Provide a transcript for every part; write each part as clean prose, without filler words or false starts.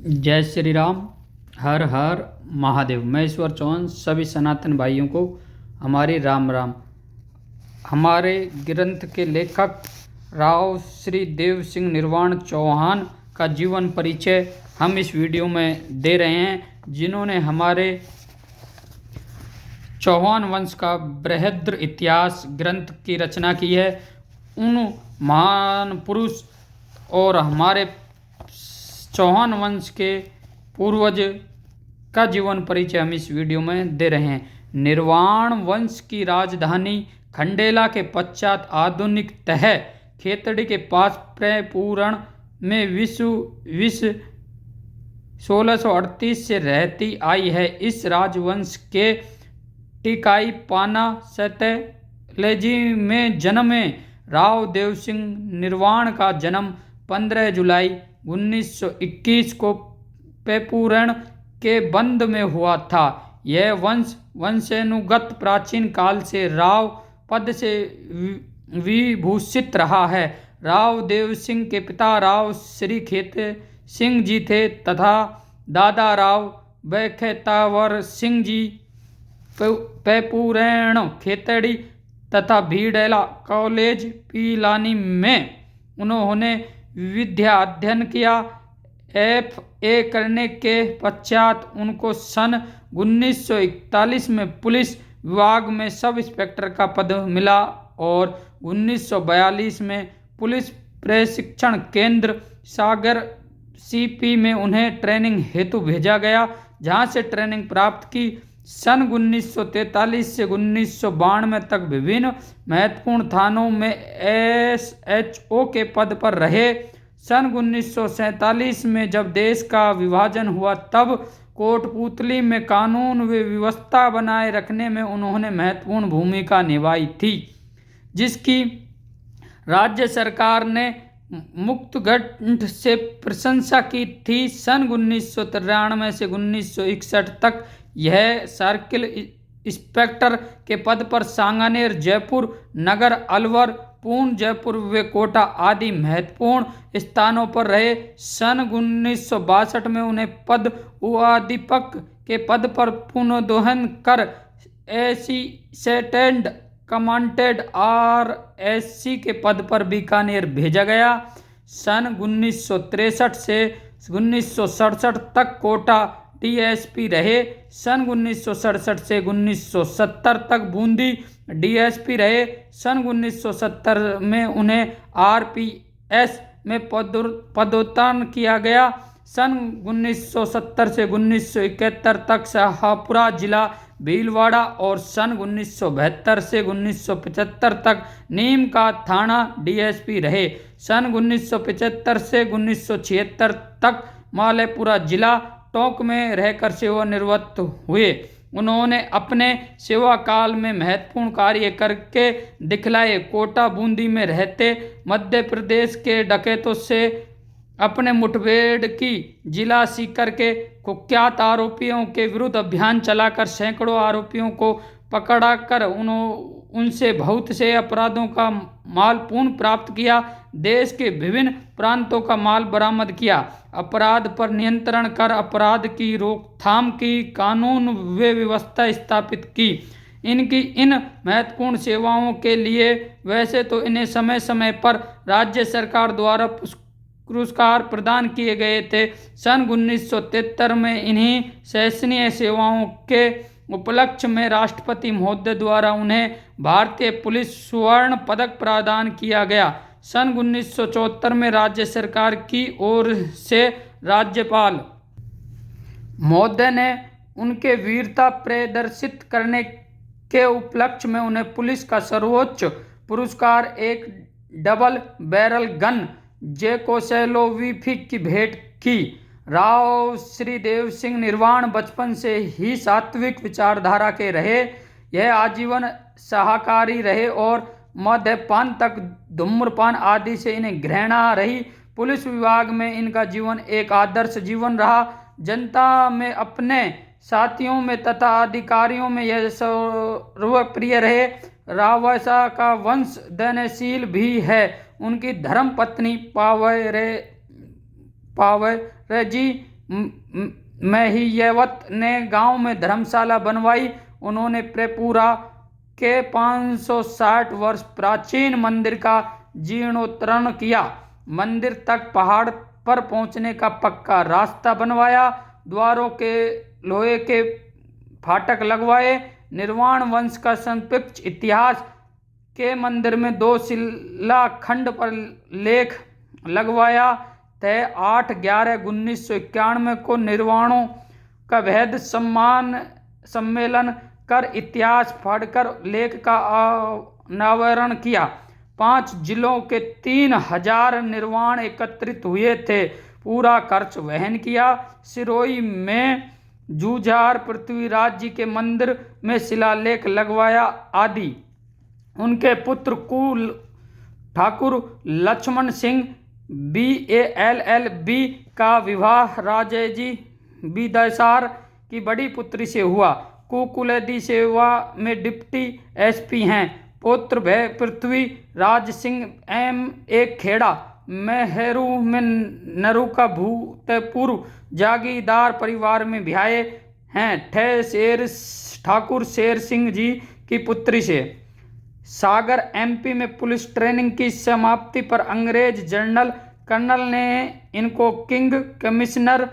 जय श्री राम। हर हर महादेव। मैं ईश्वर चौहान सभी सनातन भाइयों को हमारी राम राम। हमारे ग्रंथ के लेखक राव श्री देव सिंह निर्वाण चौहान का जीवन परिचय हम इस वीडियो में दे रहे हैं, जिन्होंने हमारे चौहान वंश का बृहद्र इतिहास ग्रंथ की रचना की है। उन महान पुरुष और हमारे चौहान वंश के पूर्वज का जीवन परिचय हम इस वीडियो में दे रहे हैं। निर्वाण वंश की राजधानी खंडेला के पश्चात आधुनिक तह खेतड़ी के पास प्रपूरण में विश्व 1638 से रहती आई है। इस राजवंश के टिकाई पाना सतलेजी में जन्मे राव देव सिंह निर्वाण का जन्म 15 जुलाई 1921 को पेपूरण के बंद में हुआ था। यह वंशानुगत प्राचीन काल से राव पद से विभूषित रहा है। राव देव सिंह के पिता राव श्री खेत सिंह जी थे तथा दादा राव बखेतावर सिंह जी पेपूरण खेतड़ी तथा भीड़ैला कॉलेज पिलानी में उन्होंने विद्या अध्ययन किया। FA करने के पश्चात उनको सन 1941 में पुलिस विभाग में सब इंस्पेक्टर का पद मिला और 1942 में पुलिस प्रशिक्षण केंद्र सागर CP में उन्हें ट्रेनिंग हेतु भेजा गया, जहां से ट्रेनिंग प्राप्त की। सन 1943 से 1992 तक विभिन्न महत्वपूर्ण थानों में SHO के पद पर रहे। सन 1947 में जब देश का विभाजन हुआ तब कोटपुतली में कानून व व्यवस्था बनाए रखने में उन्होंने महत्वपूर्ण भूमिका निभाई थी, जिसकी राज्य सरकार ने मुक्तगंठ से प्रशंसा की थी। सन 1993 से 1961 तक यह सर्किल इंस्पेक्टर के पद पर सांगानेर, जयपुर नगर, अलवर, पूर्ण जयपुर व कोटा आदि महत्वपूर्ण स्थानों पर रहे। सन 1962 में उन्हें पद उपाधीपक के पद पर पुनर्दोहन कर असिस्टेंट कमांडेंट RSC के पद पर बीकानेर भेजा गया। सन 1963 से 1967 तक कोटा DSP रहे। सन 1967 से 1970 तक बूंदी DSP रहे। सन 1970 में उन्हें RPS में पदोन्नत किया गया। सन 1970 से 1971 तक शाहपुरा जिला भीलवाड़ा और सन 1972 से 1975 तक नीम का थाना DSP रहे। सन 1975 से 1976 तक मालेपुरा जिला टोंक में रहकर सेवानिवृत्त हुए। उन्होंने अपने सेवा काल में महत्वपूर्ण कार्य करके दिखलाए। कोटा बूंदी में रहते मध्य प्रदेश के डकैतों से अपने मुठभेड़ की जिला सीकर के कुख्यात आरोपियों के विरुद्ध अभियान चलाकर सैकड़ों आरोपियों को पकड़ाकर उनसे बहुत से अपराधों का माल पुनः प्राप्त किया। देश के विभिन्न प्रांतों का माल बरामद किया। अपराध पर नियंत्रण कर अपराध की रोकथाम की कानून व व्यवस्था स्थापित की। इनकी इन महत्वपूर्ण सेवाओं के लिए वैसे तो इन्हें समय समय पर राज्य सरकार द्वारा पुरस्कार प्रदान किए गए थे। सन 1973 में इन्हीं सराहनीय सेवाओं के उपलक्ष्य में राष्ट्रपति महोदय द्वारा उन्हें भारतीय पुलिस स्वर्ण पदक प्रदान किया गया। सन 1974 में राज्य सरकार की ओर से राज्यपाल महोदय ने उनके वीरता प्रदर्शित करने के उपलक्ष्य में उन्हें पुलिस का सर्वोच्च पुरस्कार एक डबल बैरल गन जेकोस्लोवाकिया की भेंट की। राव श्री देव सिंह निर्वाण बचपन से ही सात्विक विचारधारा के रहे। यह आजीवन शाकाहारी रहे और मद्यपान तक धूम्रपान आदि से इन्हें घृणा रही। पुलिस विभाग में इनका जीवन एक आदर्श जीवन रहा। जनता में, अपने साथियों में तथा अधिकारियों में यह सर्वप्रिय रहे। रावसा का वंश दानशील भी है। उनकी धर्म पत्नी पावरजी महियवत ने गांव में धर्मशाला बनवाई। उन्होंने त्रिपुरा के 560 वर्ष प्राचीन मंदिर का जीर्णोद्धार किया। मंदिर तक पहाड़ पर पहुंचने का पक्का रास्ता बनवाया। द्वारों के लोहे के फाटक लगवाए। निर्वाण वंश का संक्षिप्त इतिहास के मंदिर में 2 शिलाखंड पर लेख लगवाया। 8/11/1991 को निर्वाणों का वैध सम्मेलन कर इतिहास पढ़कर लेख का अनावरण किया। 5 जिलों के 3000 निर्वाण एकत्रित हुए थे। पूरा खर्च वहन किया। सिरोही में जूझार पृथ्वीराज जी के मंदिर में शिलालेख लगवाया आदि। उनके पुत्र कुल ठाकुर लक्ष्मण सिंह BALLB का विवाह राजेजी बिदसार की बड़ी पुत्री से हुआ। कुकुलदी सेवा में डिप्टी SP हैं। पुत्र भय पृथ्वी राज सिंह MA खेड़ा मेहरू में नरू का भूतपूर्व जागीरदार परिवार में ब्याहे हैं। ठाकुर शेर सिंह जी की पुत्री से। सागर MP में पुलिस ट्रेनिंग की समाप्ति पर अंग्रेज जनरल कर्नल ने इनको किंग कमिश्नर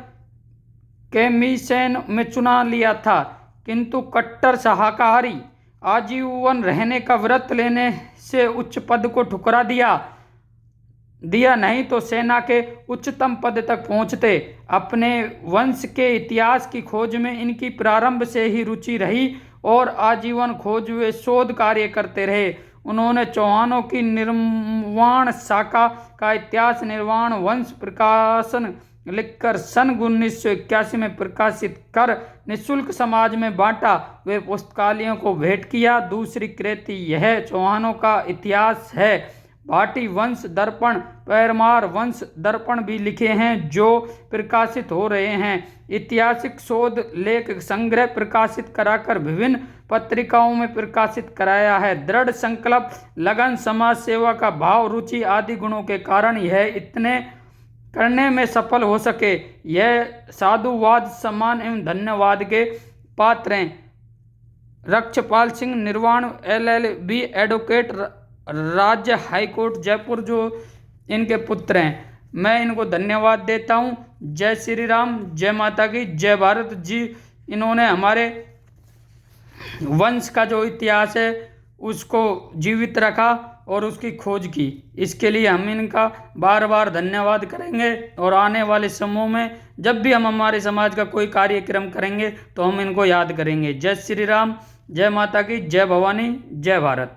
कमीशन में चुना लिया था, किंतु कट्टर शाकाहारी आजीवन रहने का व्रत लेने से उच्च पद को ठुकरा दिया नहीं तो सेना के उच्चतम पद तक पहुंचते। अपने वंश के इतिहास की खोज में इनकी प्रारंभ से ही रुचि रही और आजीवन खोज व शोध कार्य करते रहे। उन्होंने चौहानों की निर्वाण शाखा का इतिहास निर्वाण वंश प्रकाशन लिखकर सन 1981 में प्रकाशित कर निःशुल्क समाज में बांटा। वे पुस्तकालयों को भेंट किया। दूसरी कृति यह चौहानों का इतिहास है। भाटी वंश दर्पण, परमार वंश दर्पण भी लिखे हैं जो प्रकाशित हो रहे हैं। ऐतिहासिक शोध लेख संग्रह प्रकाशित कराकर विभिन्न पत्रिकाओं में प्रकाशित कराया है। दृढ़ संकल्प, लगन, समाज सेवा का भाव, रुचि आदि गुणों के कारण यह इतने करने में सफल हो सके। यह साधुवाद, सम्मान एवं धन्यवाद के पात्र हैं। रक्षपाल सिंह निर्वाण LLB एडवोकेट, राज्य हाईकोर्ट जयपुर, जो इनके पुत्र हैं। मैं इनको धन्यवाद देता हूँ। जय श्री राम, जय माता की, जय भारत जी। इन्होंने हमारे वंश का जो इतिहास है उसको जीवित रखा और उसकी खोज की। इसके लिए हम इनका बार बार धन्यवाद करेंगे और आने वाले समूह में जब भी हम हमारे समाज का कोई कार्यक्रम करेंगे तो हम इनको याद करेंगे। जय श्री राम, जय माता की, जय भवानी, जय भारत।